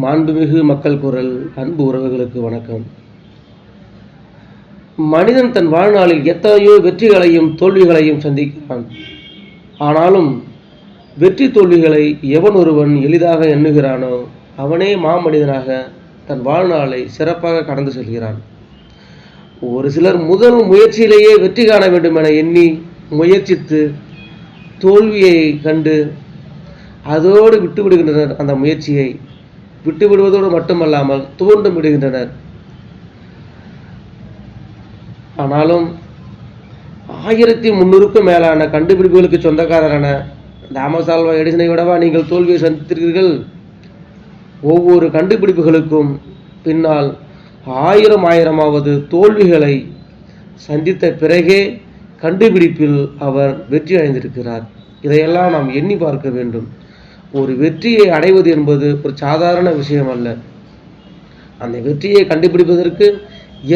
மாண்புமிகு மக்கள் குரல் அன்பு உறவுகளுக்கு வணக்கம். மனிதன் தன் வாழ்நாளில் எத்தனையோ வெற்றிகளையும் தோல்விகளையும் சந்திக்கிறான். ஆனாலும் வெற்றி தோல்விகளை எவன் ஒருவன் எளிதாக எண்ணுகிறானோ அவனே மாமனிதனாக தன் வாழ்நாளை சிறப்பாக கடந்து செல்கிறான். ஒரு சிலர் முதல் முயற்சியிலேயே வெற்றி காண வேண்டும் என எண்ணி முயற்சித்து தோல்வியை கண்டு அதோடு விட்டுவிடுகின்றனர். அந்த முயற்சியை விட்டுவிடுவதோடு மட்டுமல்லாமல் துவண்டும் விடுகின்றனர். ஆனாலும் 1300க்கும் மேலான கண்டுபிடிப்புகளுக்கு சொந்தக்காரரான தாமஸ் ஆல்வா எடிசனை விடவா நீங்கள் தோல்வியை சந்தித்திருக்கிறீர்கள்? ஒவ்வொரு கண்டுபிடிப்புகளுக்கும் பின்னால் ஆயிரமாவது தோல்விகளை சந்தித்த பிறகே கண்டுபிடிப்பில் அவர் வெற்றி அடைந்திருக்கிறார். இதையெல்லாம் நாம் எண்ணி பார்க்க வேண்டும். ஒரு வெற்றியை அடைவது என்பது ஒரு சாதாரண விஷயம் அல்ல. அந்த வெற்றியை கண்டுபிடிப்பதற்கு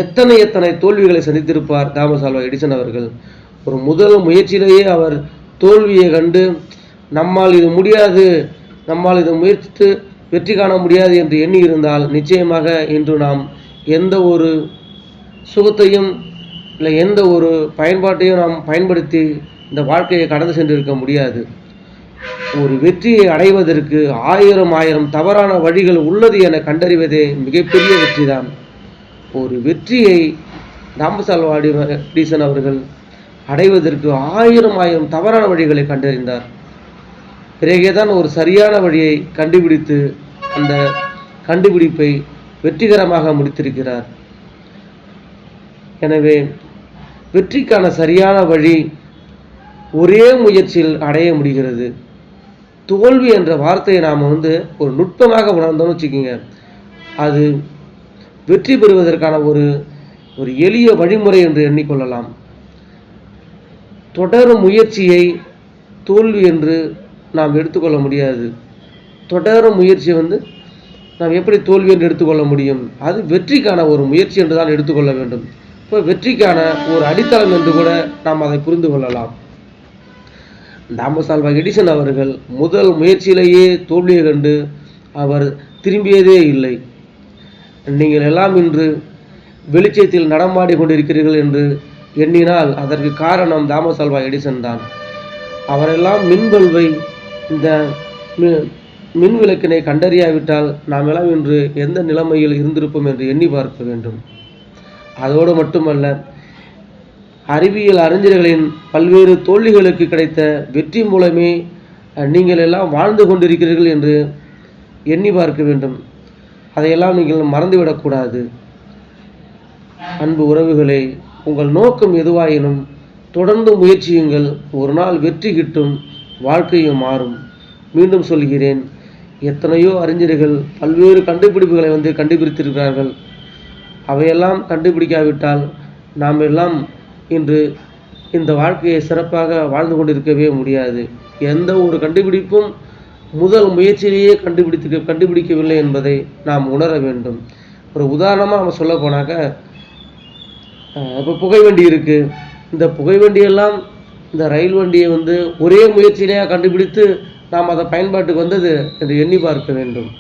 எத்தனை தோல்விகளை சந்தித்திருப்பார் தாமஸ் ஆல்வா எடிசன் அவர்கள். ஒரு முதல் முயற்சியிலேயே அவர் தோல்வியை கண்டு நம்மால் இது முடியாது, நம்மால் இதை முயற்சித்து வெற்றி காண முடியாது என்று எண்ணி இருந்தால் நிச்சயமாக இன்று நாம் எந்த ஒரு சுகத்தையும் இல்லை எந்த ஒரு பயன்பாட்டையும் நாம் பயன்படுத்தி இந்த வாழ்க்கையை கடந்து சென்றிருக்க முடியாது. ஒரு வெற்றியை அடைவதற்கு ஆயிரம் தவறான வழிகள் உள்ளது என கண்டறிவதே மிகப்பெரிய வெற்றி தான். ஒரு வெற்றியை தாமஸ் ஆல்வா எடிசன் அவர்கள் அடைவதற்கு ஆயிரம் தவறான வழிகளை கண்டறிந்தார். பிறகேதான் ஒரு சரியான வழியை கண்டுபிடித்து அந்த கண்டுபிடிப்பை வெற்றிகரமாக முடித்திருக்கிறார். எனவே வெற்றிக்கான சரியான வழி ஒரே முயற்சியில் அடைய முடிகிறது. தோல்வி என்ற வார்த்தையை நாம் ஒரு நுட்பமாக உணர்ந்தோம்னு வச்சுக்கோங்க, அது வெற்றி பெறுவதற்கான ஒரு எளிய வழிமுறை என்று எண்ணிக்கொள்ளலாம். தொடரும் முயற்சியை தோல்வி என்று நாம் எடுத்துக்கொள்ள முடியாது. தொடரும் முயற்சி நாம் எப்படி தோல்வி என்று எடுத்துக்கொள்ள முடியும்? அது வெற்றிக்கான ஒரு முயற்சி என்று தான் எடுத்துக்கொள்ள வேண்டும். இப்போ வெற்றிக்கான ஒரு அடித்தளம் என்று கூட நாம் அதை புரிந்து கொள்ளலாம். தாமஸ் ஆல்வா எடிசன் அவர்கள் முதல் முயற்சியிலேயே தோல்வியை கண்டு அவர் திரும்பியதே இல்லை. நீங்கள் எல்லாம் இன்று வெளிச்சத்தில் நடமாடி கொண்டிருக்கிறீர்கள் என்று எண்ணினால் அதற்கு காரணம் தாமஸ் ஆல்வா எடிசன் தான். அவரெல்லாம் மின்பல்வை இந்த மின் விளக்கினை கண்டறியாவிட்டால் நாம் எல்லாம் இன்று எந்த நிலைமையில் இருந்திருப்போம் என்று எண்ணி பார்க்க வேண்டும். அதோடு மட்டுமல்ல, அறிவியல் அறிஞர்களின் பல்வேறு தோல்விகளுக்கு கிடைத்த வெற்றி மூலமே நீங்கள் எல்லாம் வாழ்ந்து கொண்டிருக்கிறீர்கள் என்று எண்ணி பார்க்க வேண்டும். அதையெல்லாம் நீங்கள் மறந்துவிடக்கூடாது. அன்பு உறவுகளே, உங்கள் நோக்கம் எதுவாயினும் தொடர்ந்து முயற்சியுங்கள். ஒரு நாள் வெற்றி கிட்டும், வாழ்க்கையும் மாறும். மீண்டும் சொல்கிறேன், எத்தனையோ அறிஞர்கள் பல்வேறு கண்டுபிடிப்புகளை கண்டுபிடித்திருக்கிறார்கள். அவையெல்லாம் கண்டுபிடிக்காவிட்டால் நாம் எல்லாம் இன்று இந்த வாழ்க்கையை சிறப்பாக வாழ்ந்து கொண்டிருக்கவே முடியாது. எந்த ஒரு கண்டுபிடிப்பும் முதல் முயற்சியிலேயே கண்டுபிடிக்கவில்லை என்பதை நாம் உணர வேண்டும். ஒரு உதாரணமாக நம்ம சொல்ல போனாக்க, இப்போ புகைவண்டி இருக்குது. இந்த புகைவண்டியெல்லாம் இந்த ரயில் வண்டியை ஒரே முயற்சியிலேயே கண்டுபிடித்து நாம் அதை பயன்பாட்டுக்கு வந்தது என்று எண்ணி பார்க்க வேண்டும்.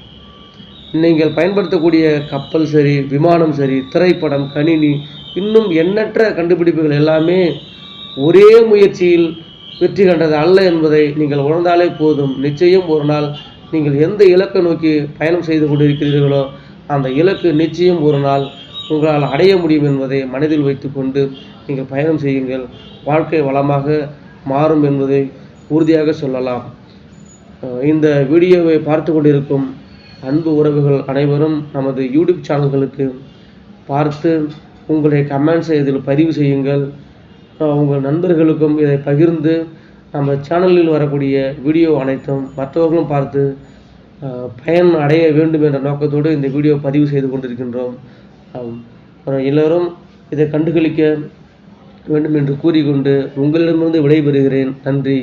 நீங்கள் பயன்படுத்தக்கூடிய கப்பல் சரி, விமானம் சரி, திரைப்படம், கணினி, இன்னும் எண்ணற்ற கண்டுபிடிப்புகள் எல்லாமே ஒரே முயற்சியில் வெற்றி கண்டது அல்ல என்பதை நீங்கள் உணர்ந்தாலே போதும். நிச்சயம் ஒரு நாள் நீங்கள் எந்த இலக்கை நோக்கி பயணம் செய்து கொண்டிருக்கிறீர்களோ அந்த இலக்கு நிச்சயம் ஒரு நாள் உங்களால் அடைய முடியும் என்பதை மனதில் வைத்துக்கொண்டு நீங்கள் பயணம் செய்யுங்கள். வாழ்க்கை வளமாக மாறும் என்பதை உறுதியாக சொல்லலாம். இந்த வீடியோவை பார்த்து கொண்டிருக்கும் அன்பு உறவுகள் அனைவரும் நமது யூடியூப் சேனல்களுக்கு பார்த்து உங்களுடைய கமெண்ட்ஸை இதில் பதிவு செய்யுங்கள். உங்கள் நண்பர்களுக்கும் இதை பகிர்ந்து நம்ம சேனலில் வரக்கூடிய வீடியோ அனைத்தும் மற்றவர்களும் பார்த்து பயன் அடைய வேண்டும் என்ற நோக்கத்தோடு இந்த வீடியோ பதிவு செய்து கொண்டிருக்கின்றோம். எல்லோரும் இதை கண்டுகளிக்க வேண்டும் என்று கூறிக்கொண்டு உங்களிடமிருந்து விடைபெறுகிறேன். நன்றி.